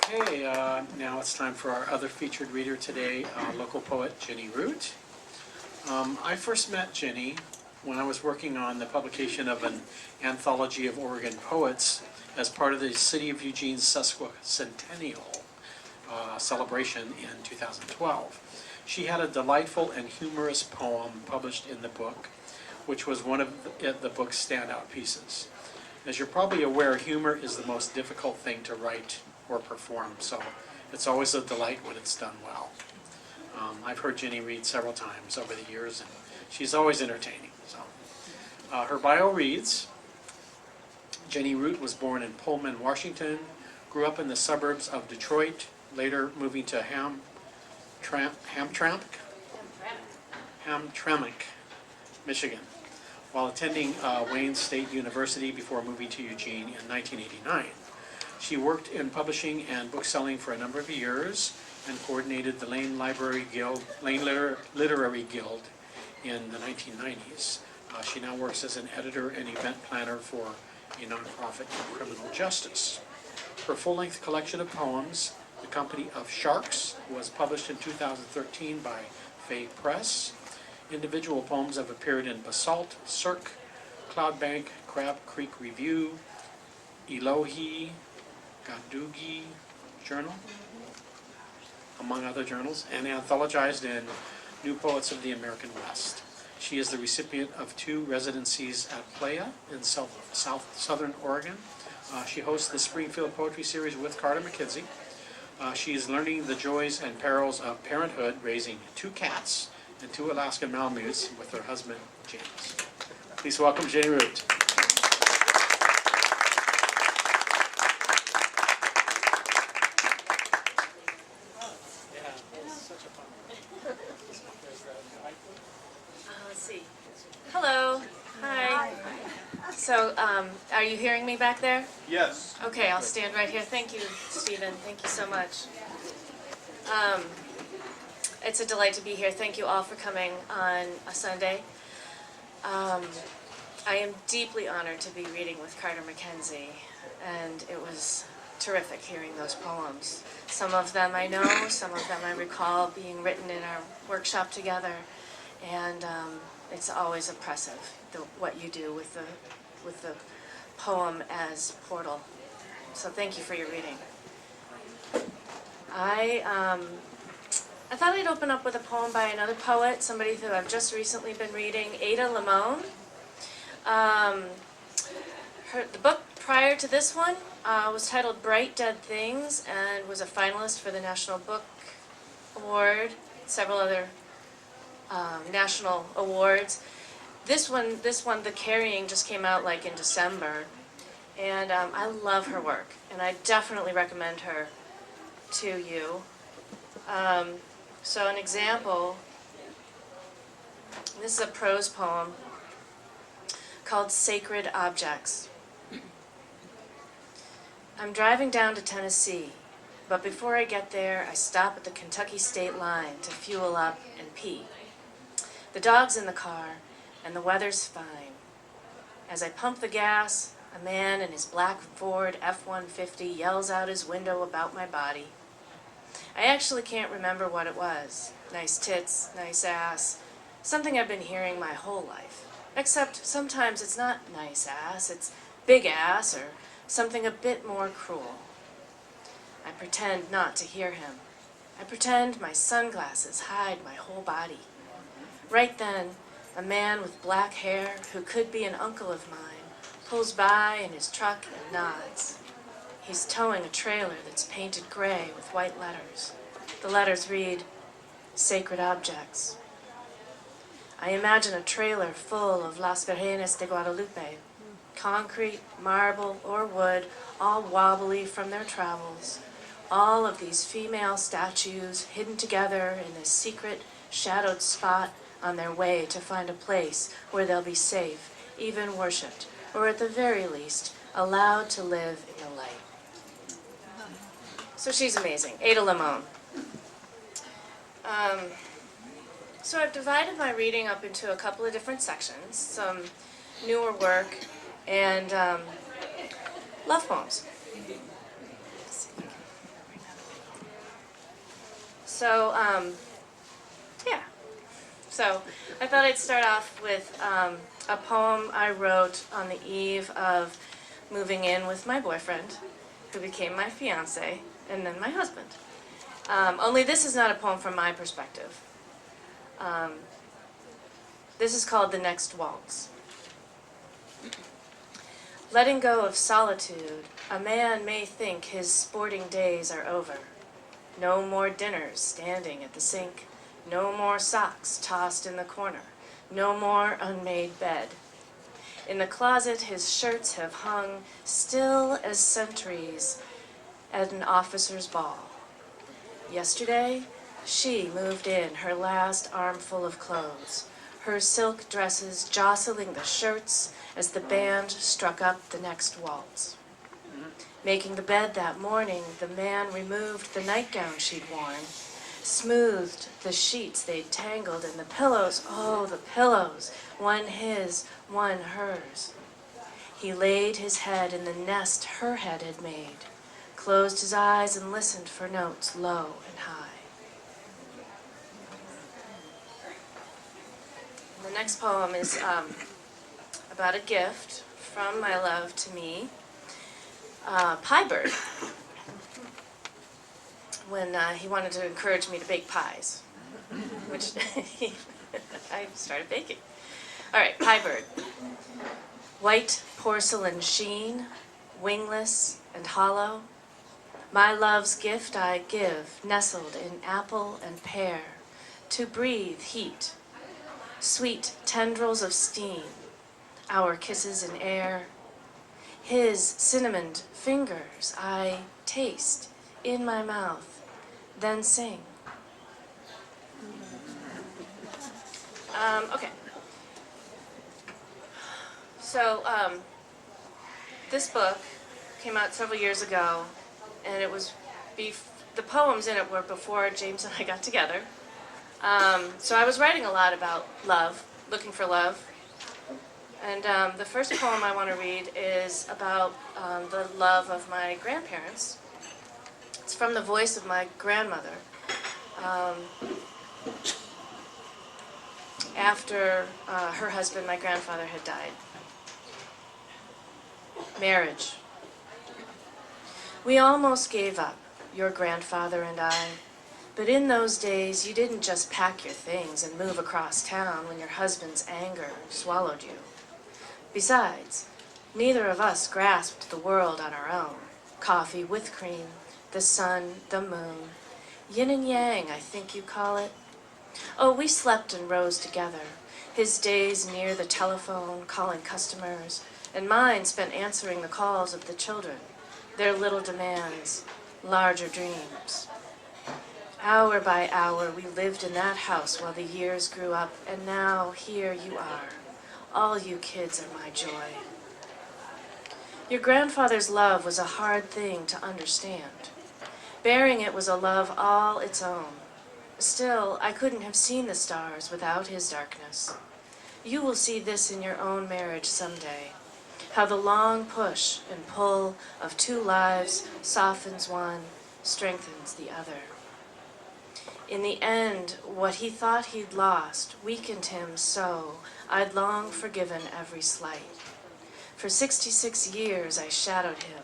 Okay, now it's time for our other featured reader today, local poet Jenny Root. I first met Jenny when I was working on the publication of an anthology of Oregon poets as part of the City of Eugene's sesquicentennial celebration in 2012. She had a delightful and humorous poem published in the book, which was one of the book's standout pieces. As you're probably aware, humor is the most difficult thing to write or perform, so it's always a delight when it's done well. I've heard Jenny read several times over the years, and she's always entertaining. So, her bio reads, Jenny Root was born in Pullman, Washington, grew up in the suburbs of Detroit, later moving to Hamtramck, Michigan, while attending Wayne State University before moving to Eugene in 1989. She worked in publishing and bookselling for a number of years and coordinated the Lane Literary Guild in the 1990s. She now works as an editor and event planner for a nonprofit in criminal justice. Her full-length collection of poems, The Company of Sharks, was published in 2013 by Fay Press. Individual poems have appeared in Basalt, Cirque, Cloudbank, Crab Creek Review, Elohi, Gadugi Journal, among other journals, and anthologized in New Poets of the American West. She is the recipient of 2 residencies at Playa in southern Oregon. She hosts the Springfield Poetry Series with Carter McKenzie. She is learning the joys and perils of parenthood, raising 2 cats and 2 Alaskan Malamutes with her husband, James. Please welcome Jenny Root. Let's see. Hello. Hi. So, are you hearing me back there? Yes. Okay, I'll stand right here. Thank you, Stephen. Thank you so much. It's a delight to be here. Thank you all for coming on a Sunday. I am deeply honored to be reading with Carter McKenzie, and it was terrific hearing those poems. Some of them I know, some of them I recall being written in our workshop together, and it's always impressive what you do with the poem as portal. So thank you for your reading. I thought I'd open up with a poem by another poet, somebody who I've just recently been reading, Ada Limon. The book prior to this one was titled Bright Dead Things and was a finalist for the National Book Award, several other national awards. This one, The Carrying, just came out like in December, and I love her work, and I definitely recommend her to you. So an example, this is a prose poem called Sacred Objects. I'm driving down to Tennessee, but before I get there, I stop at the Kentucky state line to fuel up and pee. The dog's in the car, and the weather's fine. As I pump the gas, a man in his black Ford F-150 yells out his window about my body. I actually can't remember what it was. Nice tits, nice ass, something I've been hearing my whole life. Except sometimes it's not nice ass, it's big ass or something a bit more cruel. I pretend not to hear him. I pretend my sunglasses hide my whole body. Right then, a man with black hair, who could be an uncle of mine, pulls by in his truck and nods. He's towing a trailer that's painted gray with white letters. The letters read, Sacred Objects. I imagine a trailer full of Las Virgenes de Guadalupe, concrete, marble, or wood, all wobbly from their travels. All of these female statues hidden together in this secret, shadowed spot on their way to find a place where they'll be safe, even worshipped, or at the very least, allowed to live in the light. So she's amazing, Ada Limon. So I've divided my reading up into a couple of different sections, some newer work and love poems. So, yeah. So, I thought I'd start off with a poem I wrote on the eve of moving in with my boyfriend, who became my fiance, and then my husband. Only this is not a poem from my perspective. This is called The Next Waltz. Letting go of solitude, a man may think his sporting days are over. No more dinners standing at the sink, no more socks tossed in the corner, no more unmade bed. In the closet his shirts have hung still as sentries at an officer's ball. Yesterday, she moved in her last armful of clothes, her silk dresses jostling the shirts as the band struck up the next waltz. Making the bed that morning, the man removed the nightgown she'd worn, smoothed the sheets they'd tangled, and the pillows, oh, the pillows, one his, one hers. He laid his head in the nest her head had made, closed his eyes and listened for notes low and high. The next poem is about a gift from my love to me, Pie Bird, when he wanted to encourage me to bake pies, which I started baking. All right, Pie Bird. White porcelain sheen, wingless and hollow, my love's gift I give, nestled in apple and pear, to breathe heat, sweet tendrils of steam, our kisses in air. His cinnamoned fingers I taste in my mouth, then sing. Okay. So, this book came out several years ago, and it was the poems in it were before James and I got together. So I was writing a lot about love, looking for love. And the first poem I want to read is about the love of my grandparents. It's from the voice of my grandmother. After her husband, my grandfather, had died. Marriage. We almost gave up, your grandfather and I. But in those days, you didn't just pack your things and move across town when your husband's anger swallowed you. Besides, neither of us grasped the world on our own. Coffee with cream, the sun, the moon, yin and yang, I think you call it. Oh, we slept and rose together, his days near the telephone, calling customers, and mine spent answering the calls of the children, their little demands, larger dreams. Hour by hour, we lived in that house while the years grew up, and now here you are. All you kids are my joy. Your grandfather's love was a hard thing to understand. Bearing it was a love all its own. Still, I couldn't have seen the stars without his darkness. You will see this in your own marriage someday, how the long push and pull of two lives softens one, strengthens the other. In the end, what he thought he'd lost weakened him so I'd long forgiven every slight. For 66 years I shadowed him,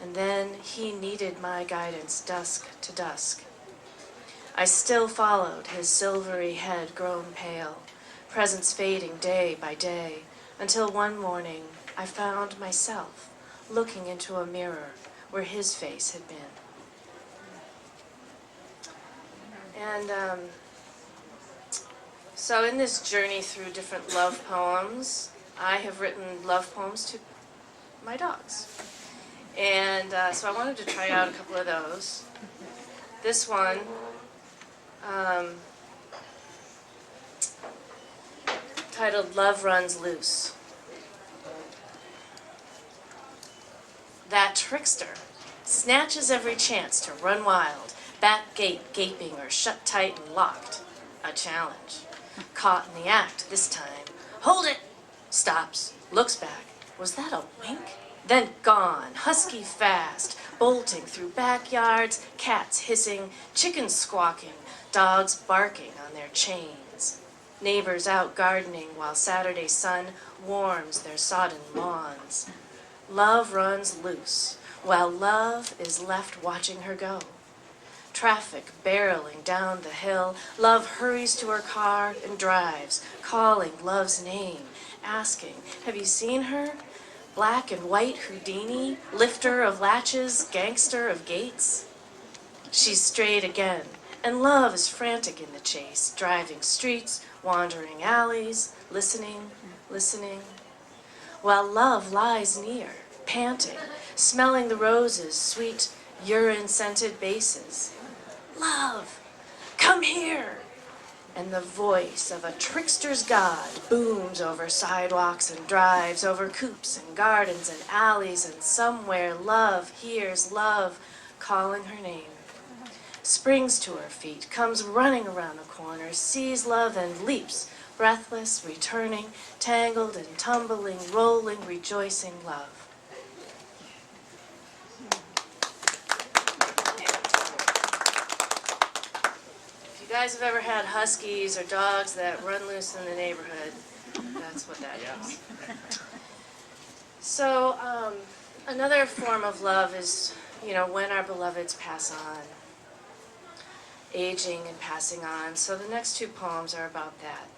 and then he needed my guidance dusk to dusk. I still followed his silvery head grown pale, presence fading day by day, until one morning I found myself looking into a mirror where his face had been. And so in this journey through different love poems, I have written love poems to my dogs. And so I wanted to try out a couple of those. This one, titled Love Runs Loose. That trickster snatches every chance to run wild, back gate gaping or shut tight and locked. A challenge. Caught in the act this time. Hold it! Stops, looks back. Was that a wink? then gone, husky fast, bolting through backyards, cats hissing, chickens squawking, dogs barking on their chains. Neighbors out gardening while Saturday sun warms their sodden lawns. Love runs loose, while love is left watching her go. Traffic barreling down the hill, love hurries to her car and drives, calling love's name, asking, "Have you seen her? Black and white Houdini, lifter of latches, gangster of gates?" She's strayed again, and love is frantic in the chase, driving streets, wandering alleys, listening, listening, while love lies near, panting, smelling the roses' sweet, urine-scented bases. "Love, come here!" And the voice of a trickster's god booms over sidewalks and drives, over coops and gardens and alleys, and somewhere love hears love calling her name. Springs to her feet, comes running around the corner, sees love and leaps, breathless, returning, tangled and tumbling, rolling, rejoicing love. If you guys have ever had huskies or dogs that run loose in the neighborhood, that's what that is. So, another form of love is, when our beloveds pass on. Aging and passing on. So the next two poems are about that.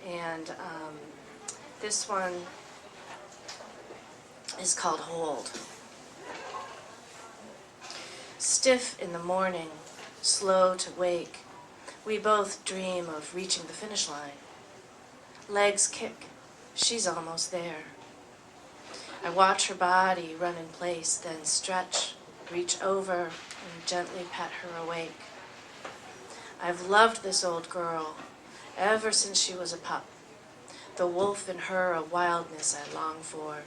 And this one is called Hold. Stiff in the morning, slow to wake, we both dream of reaching the finish line. Legs kick, she's almost there. I watch her body run in place, then stretch, reach over, and gently pet her awake. I've loved this old girl ever since she was a pup, the wolf in her a wildness I long for.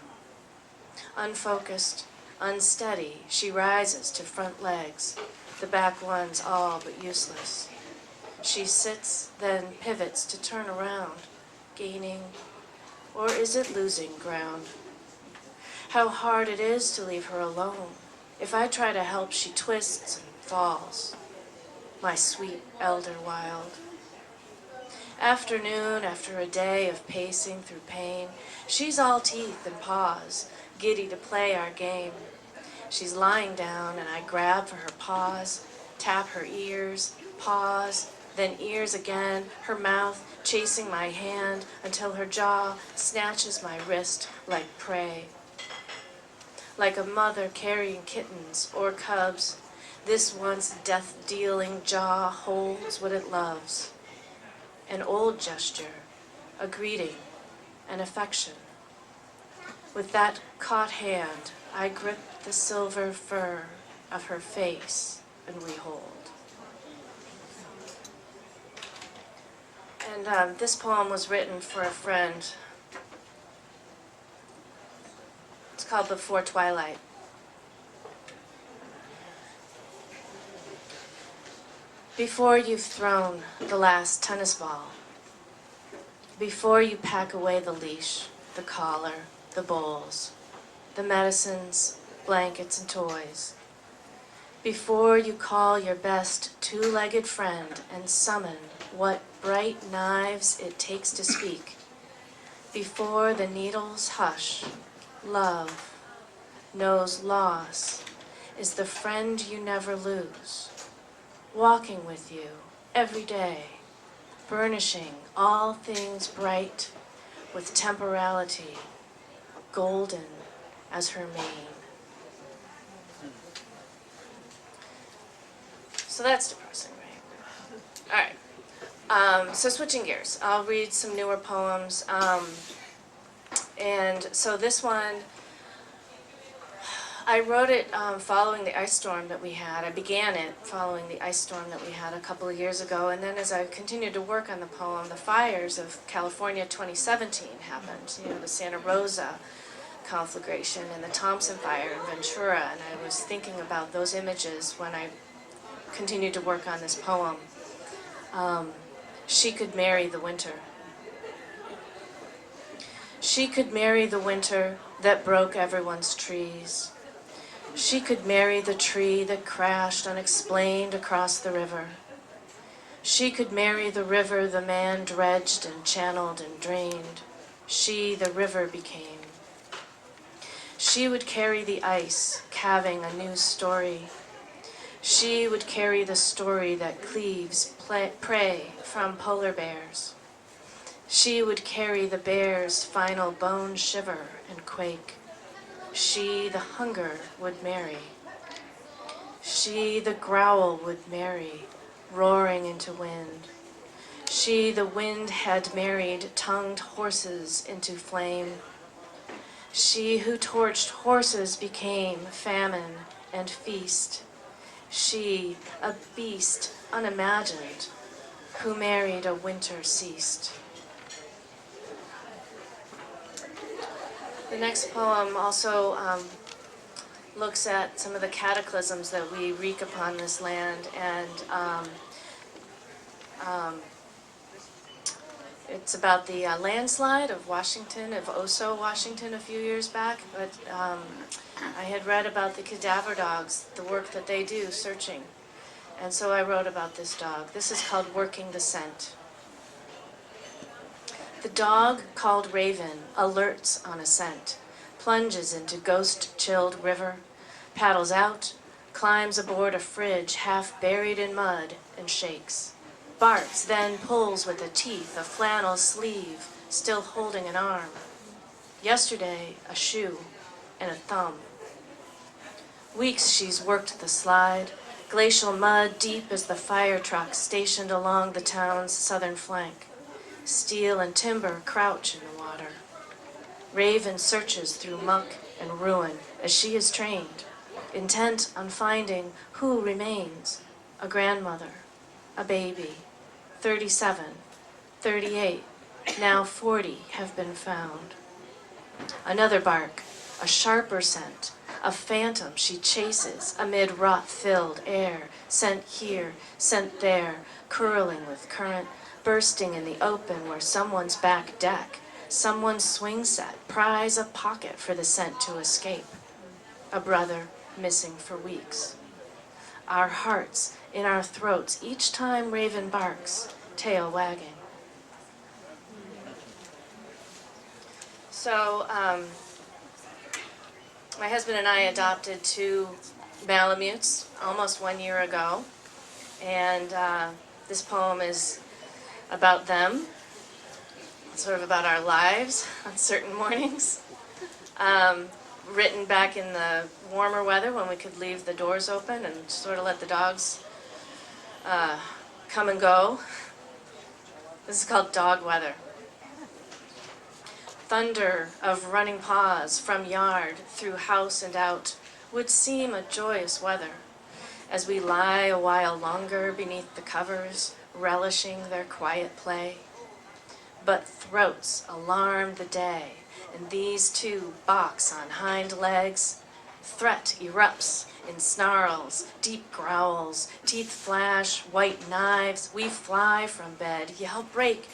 Unfocused, unsteady, she rises to front legs, the back ones all but useless. She sits, then pivots to turn around, gaining, or is it losing ground? How hard it is to leave her alone. If I try to help, she twists and falls. My sweet elder wild. Afternoon after a day of pacing through pain, she's all teeth and paws, giddy to play our game. She's lying down and I grab for her paws, tap her ears, pause, then ears again, her mouth chasing my hand until her jaw snatches my wrist like prey. Like a mother carrying kittens or cubs, this once death-dealing jaw holds what it loves. An old gesture, a greeting, an affection. With that caught hand, I grip the silver fur of her face and we hold. And this poem was written for a friend. It's called Before Twilight. Before you've thrown the last tennis ball, before you pack away the leash, the collar, the bowls, the medicines, blankets, and toys, before you call your best two-legged friend and summon what bright knives it takes to speak, before the needles hush, love knows loss is the friend you never lose, walking with you every day, burnishing all things bright with temporality, golden as her mane. So that's depressing, right? All right. So switching gears, I'll read some newer poems. And so this one, I wrote it following the ice storm that we had. I began it following the ice storm that we had a couple of years ago. And then as I continued to work on the poem, the fires of California 2017 happened. You know, the Santa Rosa conflagration and the Thompson fire in Ventura. And I was thinking about those images when I continued to work on this poem. She could marry the winter. She could marry the winter that broke everyone's trees. She could marry the tree that crashed unexplained across the river. She could marry the river the man dredged and channeled and drained. She, the river, became. She would carry the ice, calving a new story. She would carry the story that cleaves prey from polar bears. She would carry the bear's final bone shiver and quake. She, the hunger, would marry. She, the growl, would marry, roaring into wind. She, the wind, had married tongued horses into flame. She who torched horses became famine and feast. She, a beast unimagined, who married a winter ceased. The next poem also looks at some of the cataclysms that we wreak upon this land, and it's about the landslide of Washington, of Oso, Washington, a few years back. But I had read about the cadaver dogs, the work that they do searching, and so I wrote about this dog. This is called Working the Scent. The dog, called Raven, alerts on a scent, plunges into ghost-chilled river, paddles out, climbs aboard a fridge half buried in mud, and shakes. Barks, then pulls with the teeth a flannel sleeve, still holding an arm. Yesterday, a shoe and a thumb. Weeks she's worked the slide, glacial mud deep as the fire trucks stationed along the town's southern flank. Steel and timber crouch in the water. Raven searches through muck and ruin as she is trained, intent on finding who remains. A grandmother, a baby, 37, 38, now 40 have been found. Another bark, a sharper scent, a phantom she chases amid rot-filled air, scent here, scent there, curling with current, bursting in the open where someone's back deck, someone's swing set, pries a pocket for the scent to escape. A brother missing for weeks. Our hearts in our throats each time Raven barks, tail wagging. So, my husband and I adopted 2 Malamutes almost 1 year ago, and this poem is about them, sort of about our lives on certain mornings. Written back in the warmer weather when we could leave the doors open and sort of let the dogs come and go. This is called Dog Weather. Thunder of running paws from yard through house and out would seem a joyous weather as we lie a while longer beneath the covers, relishing their quiet play. But throats alarm the day, and these 2 box on hind legs. Threat erupts in snarls, deep growls, teeth flash, white knives. We fly from bed, yell break,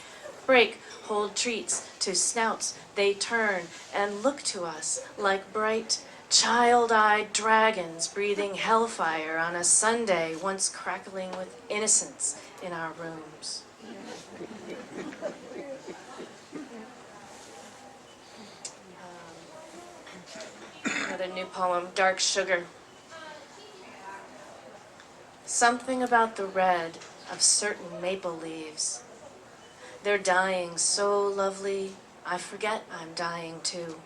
break, hold treats to snouts. They turn and look to us like bright, child-eyed dragons breathing hellfire on a Sunday once crackling with innocence in our rooms. Another new poem, Dark Sugar. Something about the red of certain maple leaves. They're dying so lovely, I forget I'm dying too.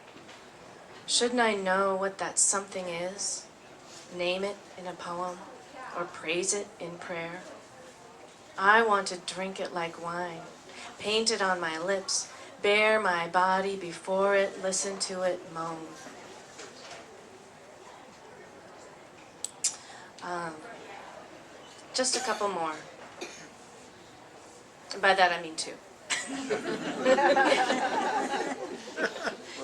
Shouldn't I know what that something is? Name it in a poem or praise it in prayer? I want to drink it like wine, paint it on my lips, bare my body before it, listen to it moan. Just a couple more. And by that I mean 2.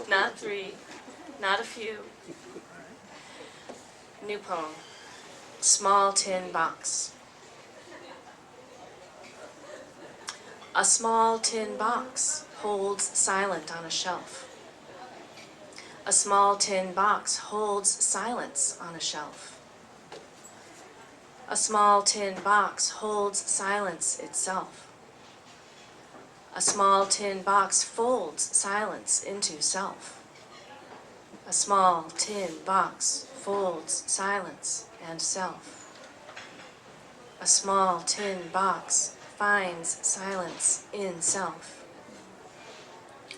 Not 3, not a few. New poem, Small Tin Box. A small tin box holds silent on a shelf. A small tin box holds silence on a shelf. A small tin box holds silence itself. A small tin box folds silence into self. A small tin box folds silence and self. A small tin box finds silence in self.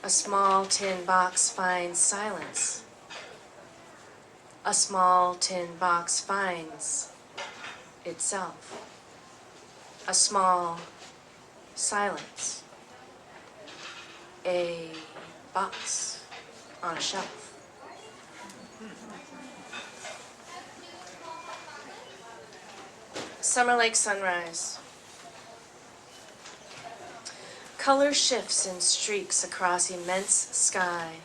A small tin box finds silence. A small tin box finds itself. A small silence. A box on a shelf. Summer Lake Sunrise. Color shifts in streaks across immense sky.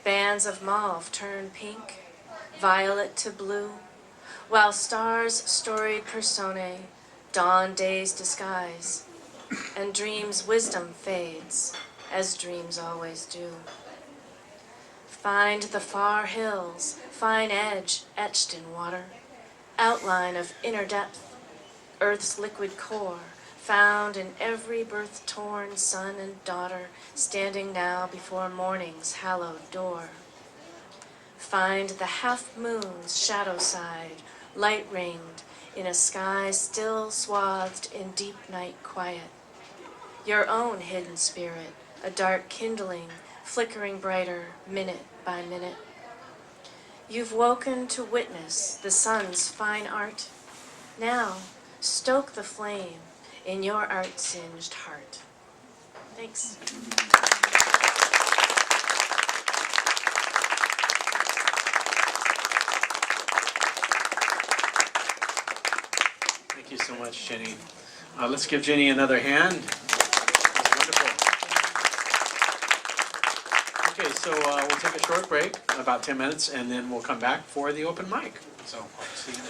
Bands of mauve turn pink, violet to blue, while stars' storied personae dawn day's disguise, and dreams' wisdom fades, as dreams always do. Find the far hills, fine edge etched in water, outline of inner depth, earth's liquid core, found in every birth-torn son and daughter standing now before morning's hallowed door. Find the half-moon's shadow side, light-ringed in a sky still swathed in deep night quiet. Your own hidden spirit, a dark kindling, flickering brighter minute by minute. You've woken to witness the sun's fine art. Now, stoke the flame in your art-singed heart. Thanks. Thank you so much, Jenny. Let's give Jenny another hand. That was wonderful. Okay, so we'll take a short break, about 10 minutes, and then we'll come back for the open mic. So, see you then.